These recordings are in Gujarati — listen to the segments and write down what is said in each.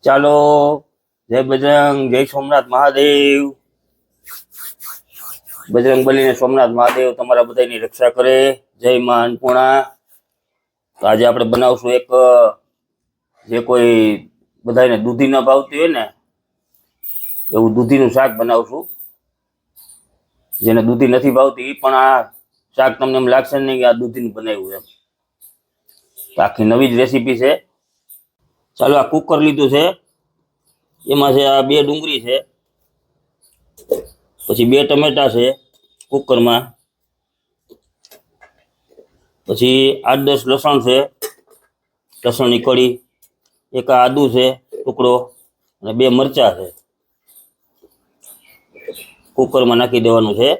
ચાલો, જય બજરંગ, જય સોમનાથ મહાદેવ. બજરંગ બલીને સોમનાથ મહાદેવ તમારા બધાની રક્ષા કરે. જય માં અન્નપૂર્ણા. તો આજે આપણે બનાવશું એક જે કોઈ બધાને દૂધી ના ભાવતી હોય ને એવું દૂધીનું શાક બનાવશું. જેને દૂધી નથી ભાવતી એ પણ આ શાક તમને એમ લાગશે નહીં કે આ દૂધીનું બનાવ્યું એમ. તો આખી નવી જ રેસીપી છે. ચાલો, આ કુકર લીધું છે, એમાં છે આ 2 ડુંગળી છે, પછી 2 ટમેટા છે કુકરમાં, પછી 8-10 લસણ છે, લસણની કળી, એક આદુ છે ટુકડો, અને 2 મરચા છે. કુકરમાં નાખી દેવાનું છે.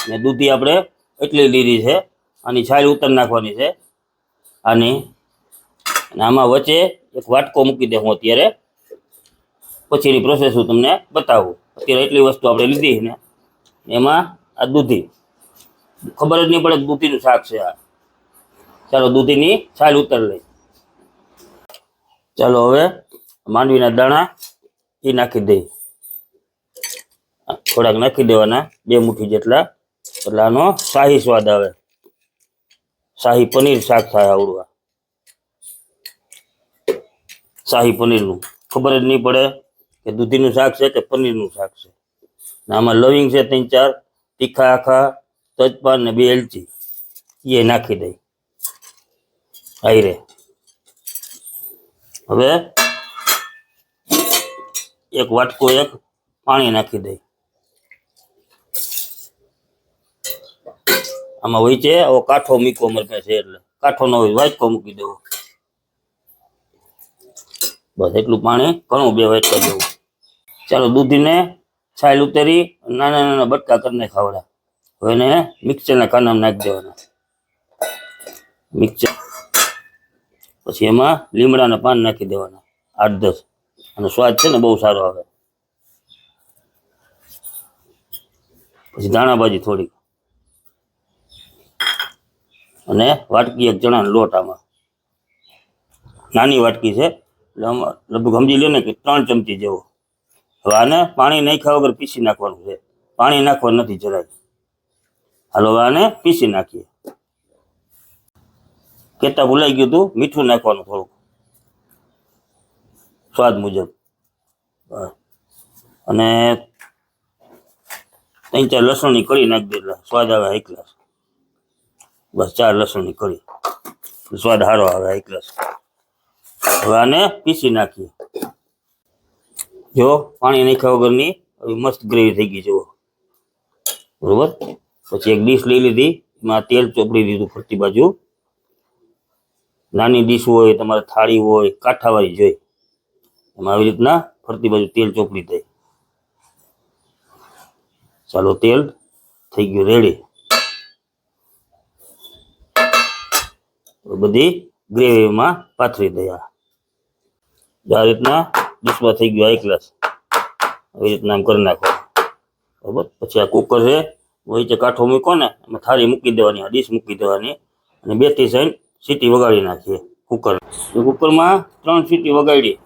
ને દૂધી આપણે એટલી લીધી છે. આની છાલ ઉતાર નાખવાની છે આની. અને આમાં વચ્ચે એક વાટકો મૂકી દઉં અત્યારે, પછીની પ્રોસેસ હું તમને બતાવું. અત્યારે એટલી વસ્તુ આપણે લીધી ને એમાં આ દૂધી, ખબર જ નહીં પડે દૂધીનું શાક છે આ. ચાલો, દૂધીની છાલ ઉતાર લઈ. ચાલો, હવે માંડવીના દાણા એ નાખી દઈ, થોડાક નાખી દેવાના, 2 મુઠ્ઠી જેટલા, એટલે આનો શાહી સ્વાદ આવે. શાહી પનીર શાક થાય આવડું. શાહી પનીરનું ખબર જ નહીં પડે કે દૂધીનું શાક છે કે પનીરનું શાક છે. આમાં લવિંગ છે 3-4, તીખા આખા, તજપાન ને 2 એલચી એ નાખી દઈ આયરે. હવે એક વાટકો પાણી નાખી દઈ. આમાં હોય છે આવો કાઠો મીકો મરકે છે, એટલે કાઠો ન હોય વાટકો મૂકી દેવો. બસ એટલું પાણી ઘણું, 2 વાટકા જેવું. ચાલો, દૂધીને છાલ ઉતારી નાના નાના બટકા કરીને ખાવડા. હવે એને મિક્સરના કાનામાં નાખી દેવાના. મિક્સર, પછી એમાં લીમડાના પાન નાખી દેવાના 8-10, અને સ્વાદ છે ને બહુ સારો આવે. પછી ધાણાભાજી થોડીક, અને વાટકી 1 ચણાનો લોટ. આમાં નાની વાટકી છે એટલે લગભગ સમજી લો ને કે 3 ચમચી જેવો. હવે આને પાણી નાખ્યા વગર પીસી નાખવાનું છે, પાણી નાખવાનું નથી જરાય. હાલો, હવે આને પીસી નાખીએ. કેતા ભૂલાઈ ગયું હતું, મીઠું નાખવાનું થોડુંક સ્વાદ મુજબ, અને 3-4 લસણની કળી નાખી દે એટલે સ્વાદ આવે હાઈ ક્લાસ. બસ 4 લસણની કળી, સ્વાદ સારો આવે હાઈ ક્લાસ. હવે આને પીસી નાખીએ. જો પાણી નાખ્યા વગરની હવે મસ્ત ગ્રેવી થઈ ગઈ જુઓ, બરોબર. પછી એક ડીશ લઈ લીધી, એમાં તેલ ચોપડી દીધું ફરતી બાજુ. નાની ડીશ હોય તમારે, થાળી હોય, કાંઠાવાળી જોઈ, એમાં આવી રીતના ફરતી બાજુ તેલ ચોપડી દે. ચાલો, તેલ થઈ ગયું રેડી. બધી ગ્રેવીમાં પાથરી દે. આ રીતના ડીશમાં થઈ ગયું હાઈ ક્લાસ. આવી રીતના આમ કરી નાખો, બરાબર. પછી આ કુકર છે, વચ્ચે કાંઠો મૂકો ને, એમાં થાળી મૂકી દેવાની, આ ડીશ મૂકી દેવાની, અને 2થી 3 સીટી વગાડી નાખીએ કુકર. કુકરમાં 3 સીટી વગાડી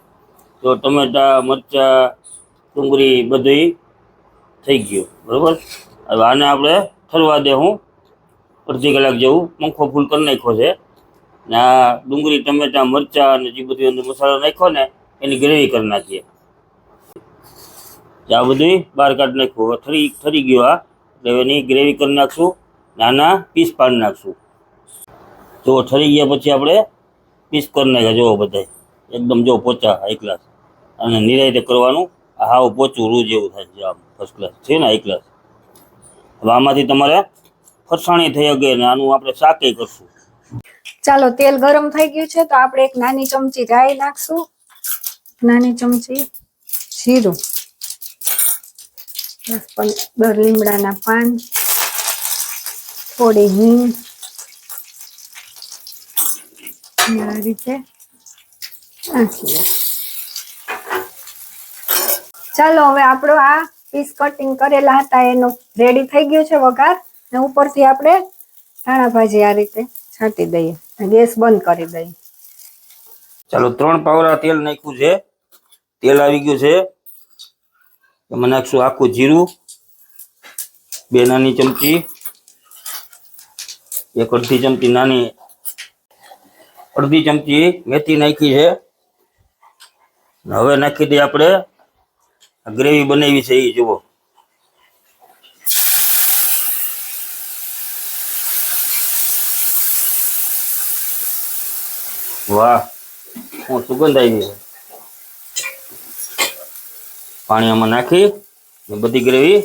તો ટમેટા, મરચા, ડુંગળી બધું થઈ ગયું, બરાબર. હવે આને આપણે ઠરવા દે. હું અડધી કલાક જેવું પંખો ફૂલ કરી નાખ્યો છે, ને આ ડુંગળી, ટમેટા, મરચા અને જે બધું અંદર મસાલો નાખ્યો ને એની ગ્રેવી કરી નાખીએ. આ બધું બહાર કાઢી નાખ્યું. ઠરી ગયું આ, એટલે એની ગ્રેવી કરી નાખશું, નાના પીસ પાડી નાખશું. જો ઠરી ગયા પછી આપણે પીસ કરી નાખ્યા. જો બધા એકદમ જો પોચા હાઈ ક્લાસ, અને નિરાયતે કરવાનું. હાવ પોચું રૂ જેવું થાય છે, આમ ફર્સ્ટ ક્લાસ છે ને હાઈ ક્લાસ. હવે આમાંથી તમારે ફરસાણી થઈ ગઈ ને આનું આપણે શાકે કરશું. ચાલો, તેલ ગરમ થઈ ગયું છે તો આપણે 1 નાની ચમચી રાઈ નાખશું, નાની ચમચી જીરું, 10-15 લીમડાના પાન, થોડી હિંગ, આ રીતે નાખીએ. ચાલો, હવે આપણો આ પીસ કટિંગ કરેલા હતા એનો રેડી થઈ ગયો છે વઘાર, ને ઉપરથી આપણે ધાણાભાજી આ રીતે છાંટી દઈએ, ગેસ બંધ કરી દઈએ. ચાલો 3 પાવડા તેલ નાખ્યું છે. તેલ આવી ગયું છે. એમાં નાખશું આખું જીરું, 2 નાની ચમચી, 1 અડધી ચમચી નાની, અડધી ચમચી મેથી નાખી છે. હવે નાખી દઈએ આપણે ગ્રેવી બનાવી છે એ જુઓ. વાહ, હું સુગંધ આવી છે. પાણી આમાં નાખી બધી ગ્રેવી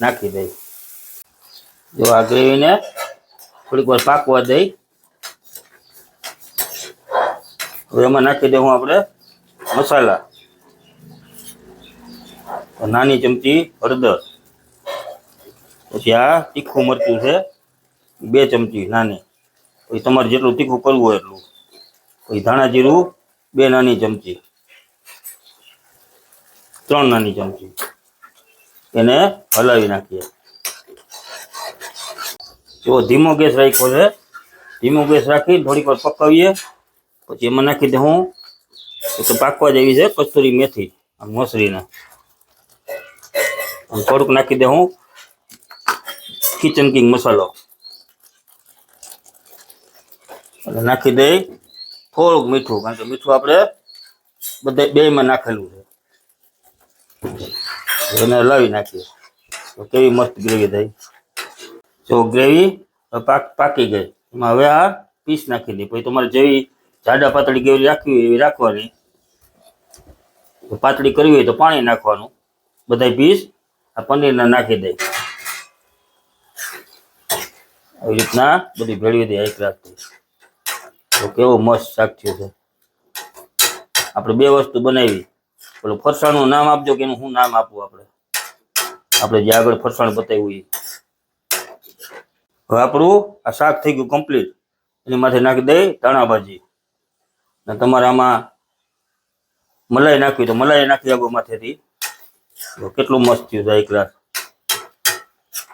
નાખી દઈ. જો આ ગ્રેવીને થોડીક વાર પાકવા દઈ. હવે એમાં નાખી દઉં આપણે મસાલા. નાની ચમચી હળદર, પછી આ તીખું મરચું છે 2 ચમચી નાની, પછી તમારે જેટલું તીખું કરવું હોય એટલું. પછી ધાણા જીરું 2 નાની ચમચી, 3 નાની ચમચી. એને હલાવી નાખીએ. જો ધીમો ગેસ રાખ્યો છે. ધીમો ગેસ રાખી થોડીક વાર પકાવીએ. પછી એમાં નાખી દે હું તો પાકવા જેવી છે કસ્તુરી મેથી મસરીને. થોડુંક નાખી દે હું કિચન કિંગ મસાલો. અને નાખી દઈ થોડુંક મીઠું, કારણ કે મીઠું આપણે બધા બેમાં નાખેલું છે. એને હલાવી નાખીએ. તો કેવી મસ્ત ગ્રેવી થઈ. જો ગ્રેવી પાકી ગઈ. એમાં હવે આ પીસ નાખી દઈએ. પછી તમારે જેવી જાડા પાતળી ગ્રેવી રાખવી હોય એવી રાખવાની. પાતળી કરવી હોય તો પાણી નાખવાનું. બધા પીસ આ પનીરના નાખી દઈ. આવી રીતના બધી ભેળવી દે એક રાખતી. તો કેવો મસ્ત શાક થયું છે. આપણે 2 વસ્તુ બનાવી. પેલું ફરસાણનું નામ આપજો કે એનું શું નામ આપવું આપણે જે આગળ ફરસાણ બતાવ્યું એ. હવે આપણું આ શાક થઈ ગયું કમ્પ્લીટ. એની માથે નાખી દઈ ધાણા ભાજી. ને તમારે આમાં મલાઈ નાખવી તો મલાઈ નાખી આગળ માથેથી. કેટલું મસ્ત થયું છે એક ગ્લાસ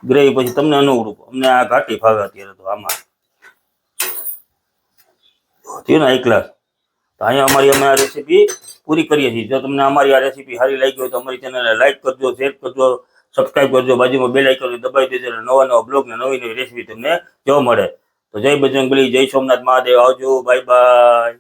ગ્રેવી. પછી તમને અનુકૂળ, અમને આ ઘાટી ફાવે અત્યારે તો આમાં થયું ને એક ગ્લાસ. તો અહીંયા અમારી અમે આ રેસીપી પૂરી કરીએ છીએ. જો તમને અમારી આ રેસીપી સારી લાગી હોય તો અમારી ચેનલને લાઈક કરજો, શેર કરજો, સબસ્ક્રાઈબ કરજો, બાજુમાં બેલ આઇકન દબાવી દેજો. નવા નવા બ્લોગ ને નવી નવી રેસીપી તમને જોવા મળે. તો જય બજરંગબલી, જય સોમનાથ મહાદેવ. આવજો, બાય બાય.